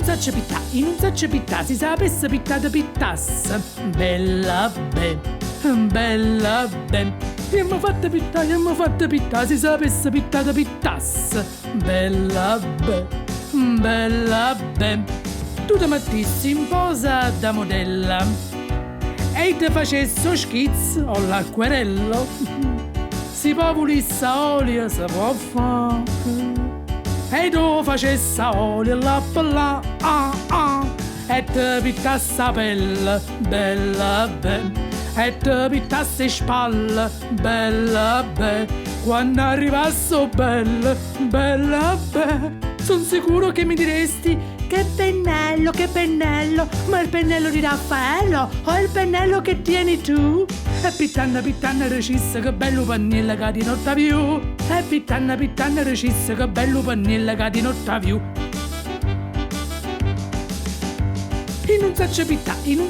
saccio pittà, in un saccio pittà, si sapesse pittata pittasse. Bella ben, bella ben. Abbiamo fatto pittà, si sapesse pittata pittasse. Bella ben. Tu ti mettissi in posa da modella e ti facessi schizzo o l'acquerello. Si può pulisse olio, si può fare. E tu facessi olio là per là, e ti pittassi la pelle, bella ben. E ti pittassi spalle, bella ben. Quando arrivasso bella, bella ben. Sono sicuro che mi diresti: che pennello, ma il pennello di Raffaello o il pennello che tieni tu? E pittanna recissa, che bello pannello che di notte più. E pittanna recissa, che bello pannello che di notte più. In un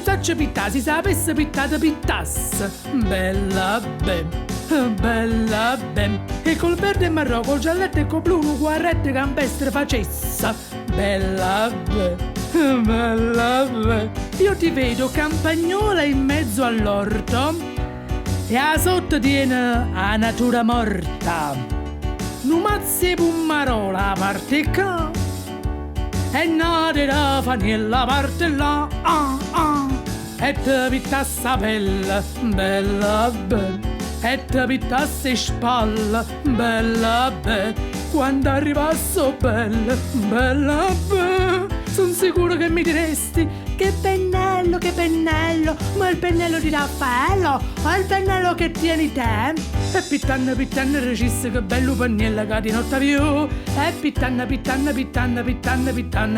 saccio pittà, si sapesse pittata pittasse. Bella ben. E col verde e marrone, col gialletto e col blu, un guarrette campestre facessa. Bella ben. Io ti vedo campagnola in mezzo all'orto e a sotto tiene a natura morta. Numazzi pummarola a parte qua e nade la fanella a parte là, e te pittassa pelle, bella ben. E te pittassi spalle, bella ben. Quando arrivasso bella, bella ben. Sono sicuro che mi diresti: che pennello, ma il pennello di Raffaello o il pennello che tieni te? E pittanna recissa, che bello pennello che di notte più. E pittanna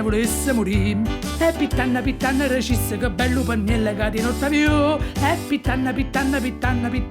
volesse morire. E pittanna recissa, che bello pennello che di notte più. E pittanna. E pittanna. E pittanna.